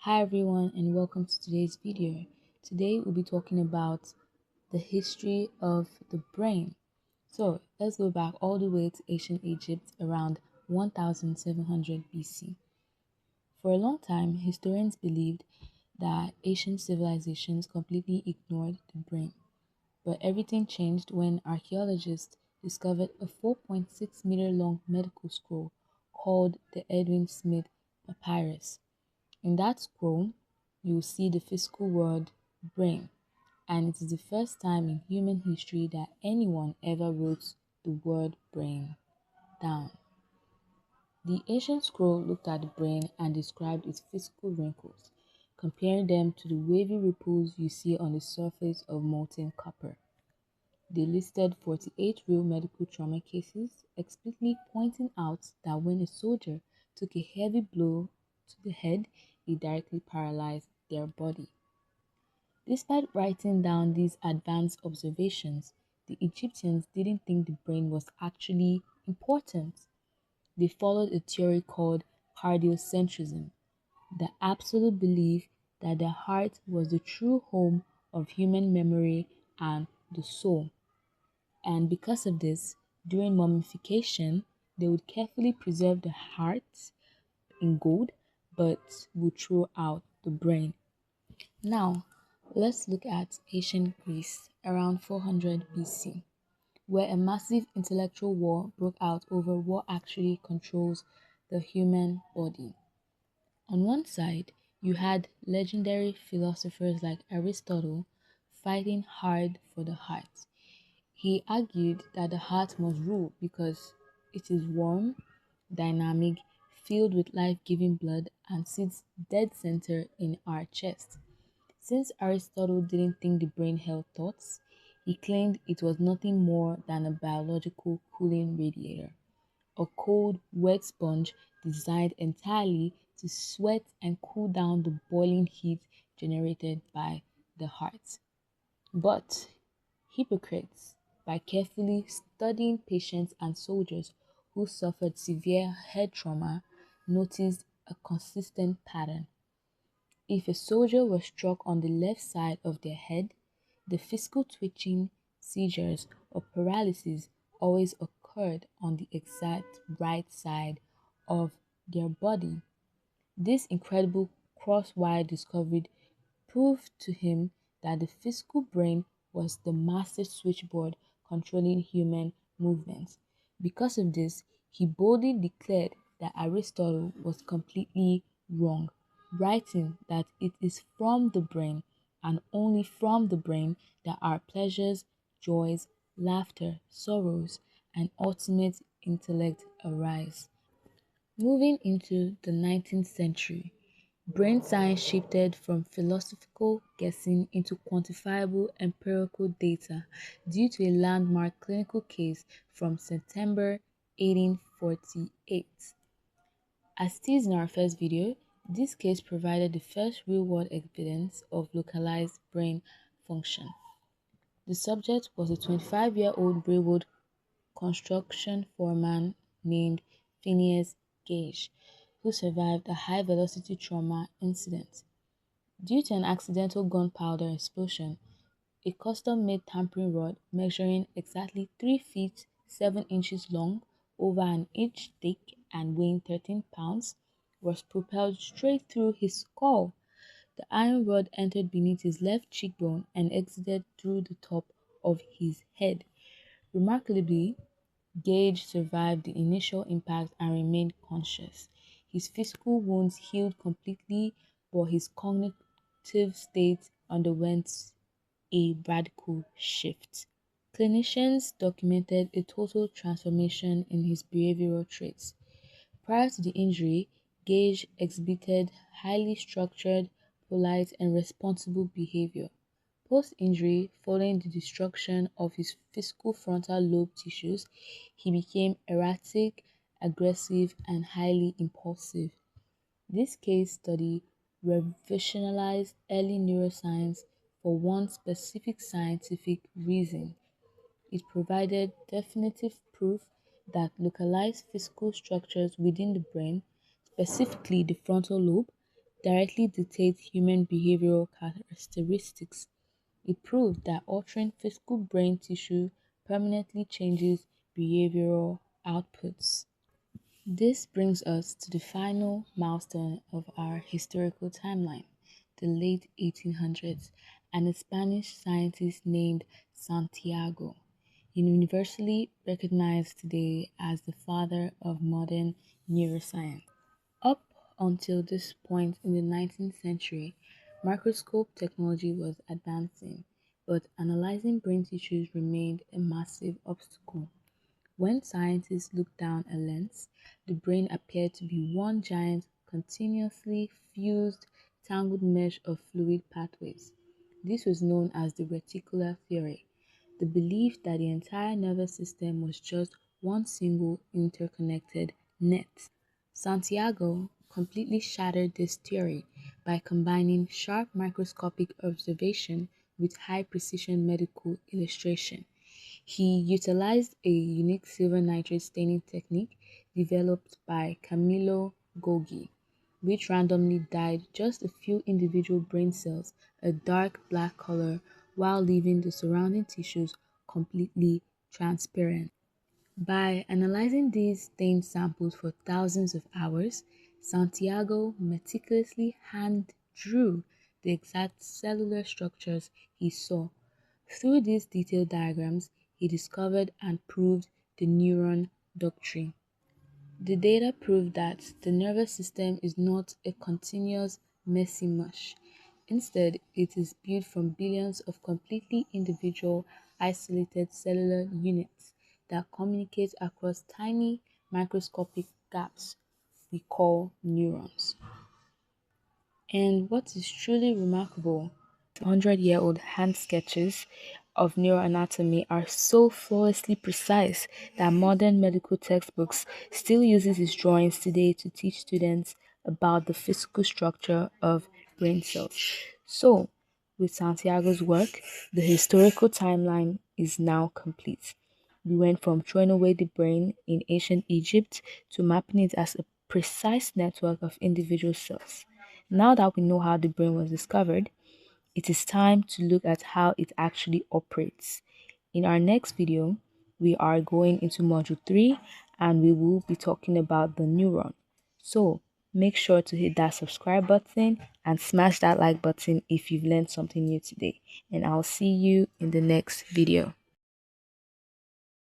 Hi everyone and welcome to today's video. Today we'll be talking about the history of the brain. So let's go back all the way to ancient Egypt around 1700 BC. For a long time, historians believed that ancient civilizations completely ignored the brain. But everything changed when archaeologists discovered a 4.6-meter long medical scroll called the Edwin Smith Papyrus. In that scroll, you will see the physical word brain, and it is the first time in human history that anyone ever wrote the word brain down. The ancient scroll looked at the brain and described its physical wrinkles, comparing them to the wavy ripples you see on the surface of molten copper. They listed 48 real medical trauma cases, explicitly pointing out that when a soldier took a heavy blow to the head, it directly paralyzed their body. Despite writing down these advanced observations, the Egyptians didn't think the brain was actually important. They followed a theory called cardiocentrism, the absolute belief that the heart was the true home of human memory and the soul. And because of this, during mummification, they would carefully preserve the heart in gold but would throw out the brain. Now, let's look at ancient Greece around 400 BC, where a massive intellectual war broke out over what actually controls the human body. On one side, you had legendary philosophers like Aristotle fighting hard for the heart. He argued that the heart must rule because it is warm, dynamic, filled with life-giving blood, and sits dead center in our chest. Since Aristotle didn't think the brain held thoughts, he claimed it was nothing more than a biological cooling radiator, a cold, wet sponge designed entirely to sweat and cool down the boiling heat generated by the heart. But hypocrites, by carefully studying patients and soldiers who suffered severe head trauma, noticed a consistent pattern. If a soldier was struck on the left side of their head, the physical twitching, seizures, or paralysis always occurred on the exact right side of their body. This incredible cross-wire discovery proved to him that the physical brain was the master switchboard controlling human movements. Because of this, he boldly declared that Aristotle was completely wrong, writing that it is from the brain and only from the brain that our pleasures, joys, laughter, sorrows, and ultimate intellect arise. Moving into the 19th century, brain science shifted from philosophical guessing into quantifiable empirical data due to a landmark clinical case from September 1848. As teased in our first video, this case provided the first real-world evidence of localized brain function. The subject was a 25-year-old railroad construction foreman named Phineas Gage, who survived a high-velocity trauma incident. Due to an accidental gunpowder explosion, a custom-made tampering rod measuring exactly 3 feet 7 inches long, over an inch thick, and weighing 13 pounds, was propelled straight through his skull. The iron rod entered beneath his left cheekbone and exited through the top of his head. Remarkably, Gage survived the initial impact and remained conscious. His physical wounds healed completely, but his cognitive state underwent a radical shift. Clinicians documented a total transformation in his behavioral traits. Prior to the injury, Gage exhibited highly structured, polite, and responsible behavior. Post-injury, following the destruction of his physical frontal lobe tissues, he became erratic, aggressive, and highly impulsive. This case study revolutionized early neuroscience for one specific scientific reason. It provided definitive proof that localized physical structures within the brain, specifically the frontal lobe, directly dictates human behavioral characteristics. It proved that altering physical brain tissue permanently changes behavioral outputs. This brings us to the final milestone of our historical timeline, the late 1800s, and a Spanish scientist named Santiago, universally recognized today as the father of modern neuroscience. Up until this point in the 19th century, microscope technology was advancing, but analyzing brain tissues remained a massive obstacle. When scientists looked down a lens, the brain appeared to be one giant, continuously fused, tangled mesh of fluid pathways. This was known as the reticular theory, the belief that the entire nervous system was just one single interconnected net. Santiago completely shattered this theory by combining sharp microscopic observation with high precision medical illustration. He utilized a unique silver nitrate staining technique developed by Camillo Golgi, which randomly dyed just a few individual brain cells a dark black color while leaving the surrounding tissues completely transparent. By analyzing these stained samples for thousands of hours, Santiago meticulously hand drew the exact cellular structures he saw. Through these detailed diagrams, he discovered and proved the neuron doctrine. The data proved that the nervous system is not a continuous, messy mush. Instead, it is built from billions of completely individual, isolated cellular units that communicate across tiny, microscopic gaps we call neurons. And what is truly remarkable, 100-year-old hand sketches of neuroanatomy are so flawlessly precise that modern medical textbooks still uses his drawings today to teach students about the physical structure of brain cells. So, with Santiago's work, the historical timeline is now complete. We went from throwing away the brain in ancient Egypt to mapping it as a precise network of individual cells. Now that we know how the brain was discovered, it is time to look at how it actually operates. In our next video, we are going into module 3 and we will be talking about the neuron. So make sure to hit that subscribe button and smash that like button if you've learned something new today. And I'll see you in the next video.